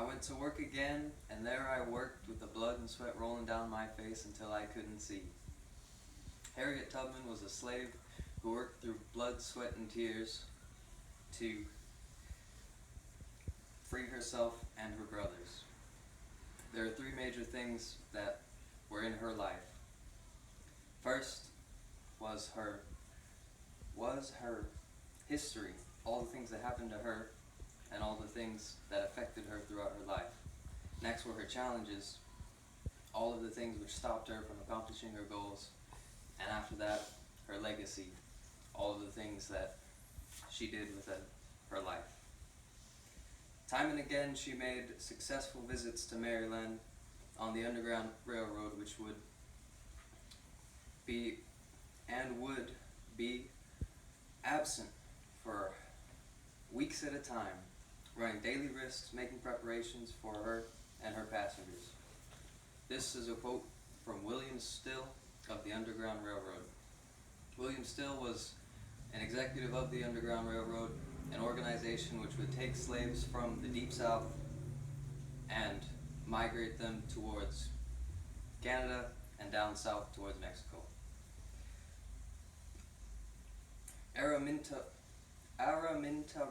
I went to work again, and there I worked with the blood and sweat rolling down my face until I couldn't see. Harriet Tubman was a slave who worked through blood, sweat, and tears to free herself and her brothers. There are three major things that were in her life. First was her history, all the things that happened to her and all the things that affected her throughout her life. Next were her challenges, all of the things which stopped her from accomplishing her goals. And after that, her legacy, all of the things that she did with her life. Time and again, she made successful visits to Maryland on the Underground Railroad, which would be absent for weeks at a time, running daily risks, making preparations for her and her passengers. This is a quote from William Still of the Underground Railroad. William Still was an executive of the Underground Railroad, an organization which would take slaves from the Deep South and migrate them towards Canada and down south towards Mexico. Araminta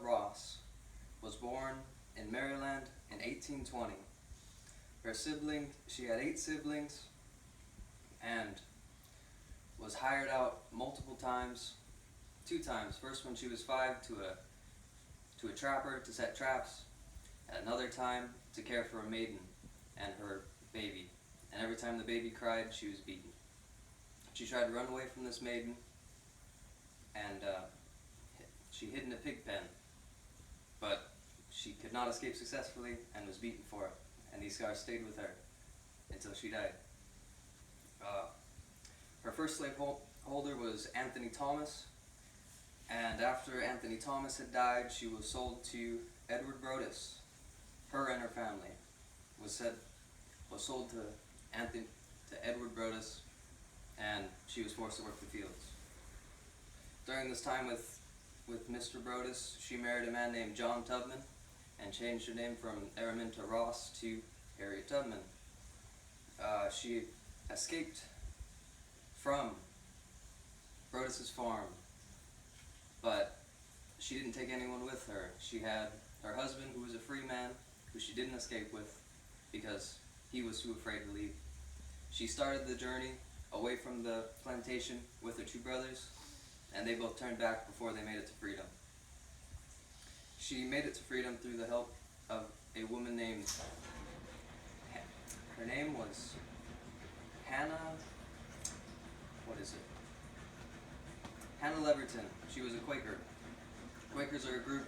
Ross was born in Maryland in 1820. She had 8 siblings and was hired out multiple times, 2 times. First when she was 5 to a trapper to set traps, and another time to care for a maiden and her baby. And every time the baby cried, she was beaten. She tried to run away from this maiden, and she hid in a pig pen, but she could not escape successfully and was beaten for it. And these scars stayed with her until she died. Her first slaveholder was Anthony Thomas, and after Anthony Thomas had died, she was sold to Edward Brodess. Her and her family was sold to Edward Brodess, and she was forced to work the fields. During this time with Mr. Brodess, she married a man named John Tubman and changed her name from Araminta Ross to Harriet Tubman. She escaped from Brodess's farm, but she didn't take anyone with her. She had her husband, who was a free man, who she didn't escape with because he was too afraid to leave. She started the journey away from the plantation with her 2 brothers, and they both turned back before they made it to freedom. She made it to freedom through the help of a woman named, her name was Hannah Leverton. She was a Quaker. Quakers are a group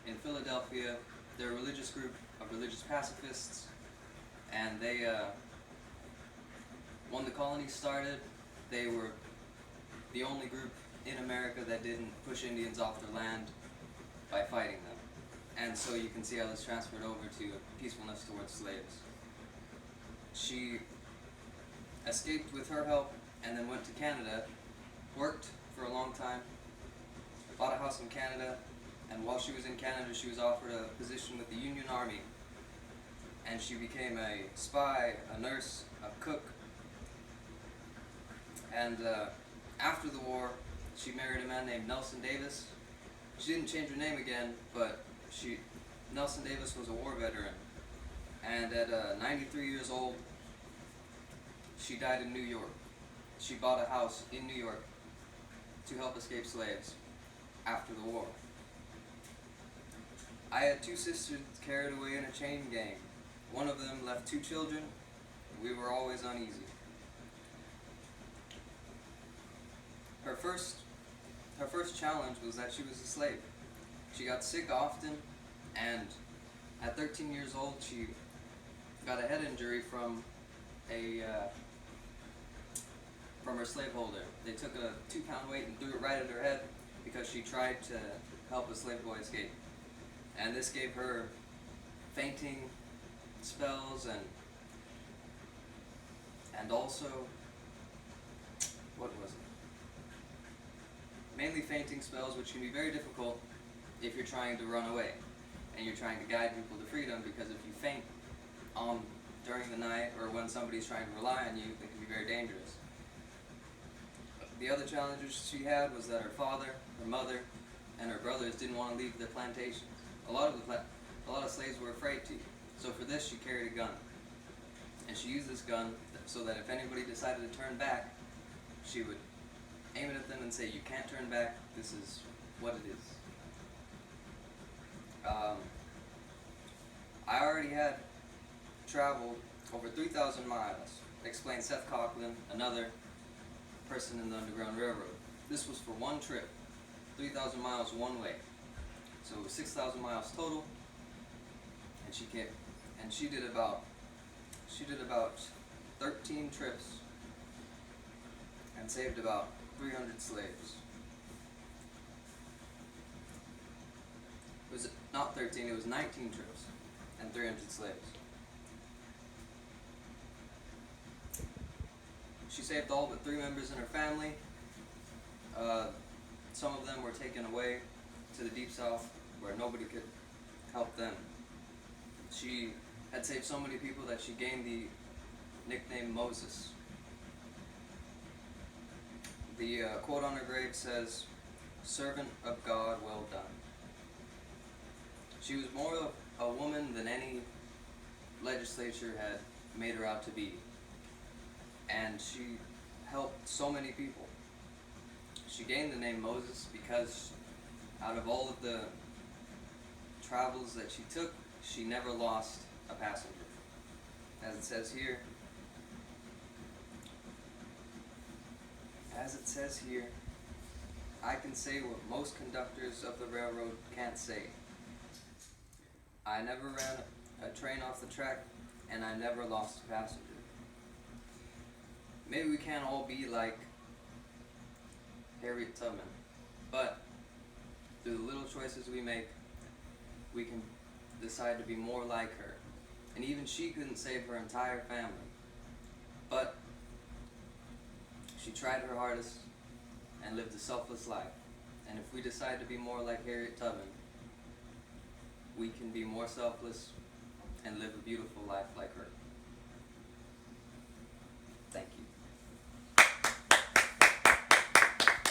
in Philadelphia. They're a religious group of religious pacifists, and they, when the colony started, they were the only group in America that didn't push Indians off their land by fighting them. And so you can see how this transferred over to peacefulness towards slaves. She escaped with her help and then went to Canada, worked for a long time, bought a house in Canada, and while she was in Canada she was offered a position with the Union Army, and she became a spy, a nurse, a cook. And after the war, she married a man named Nelson Davis. She didn't change her name again, but Nelson Davis was a war veteran. And at 93 years old, she died in New York. She bought a house in New York to help escape slaves after the war. I had 2 sisters carried away in a chain gang. One of them left 2 children. We were always uneasy. Her first challenge was that she was a slave. She got sick often, and at 13 years old she got a head injury from her slaveholder. They took a 2-pound weight and threw it right at her head because she tried to help a slave boy escape. And this gave her fainting spells and also, what was it? Mainly fainting spells, which can be very difficult if you're trying to run away. and you're trying to guide people to freedom, because if you faint during the night or when somebody's trying to rely on you, it can be very dangerous. The other challenges she had was that her father, her mother, and her brothers didn't want to leave their plantations. A lot of slaves were afraid to. So for this, she carried a gun, and she used this gun so that if anybody decided to turn back, she would aim it at them and say, "You can't turn back. This is what it is." I already had traveled over 3,000 miles, explained Seth Coughlin, another person in the Underground Railroad. This was for one trip, 3,000 miles one way. So it was 6,000 miles total, and she did about 13 trips and saved about 300 slaves. It was not 13, it was 19 trips and 300 slaves. She saved all but 3 members in her family. Some of them were taken away to the Deep South where nobody could help them. She had saved so many people that she gained the nickname Moses. The quote on her grave says, "Servant of God, well done." She was more of a woman than any legislature had made her out to be. And she helped so many people. She gained the name Moses because out of all of the travels that she took, she never lost a passenger. As it says here, I can say what most conductors of the railroad can't say. I never ran a train off the track, and I never lost a passenger. Maybe we can't all be like Harriet Tubman, but through the little choices we make, we can decide to be more like her. And even she couldn't save her entire family, but she tried her hardest and lived a selfless life. And if we decide to be more like Harriet Tubman, we can be more selfless and live a beautiful life like her. Thank you.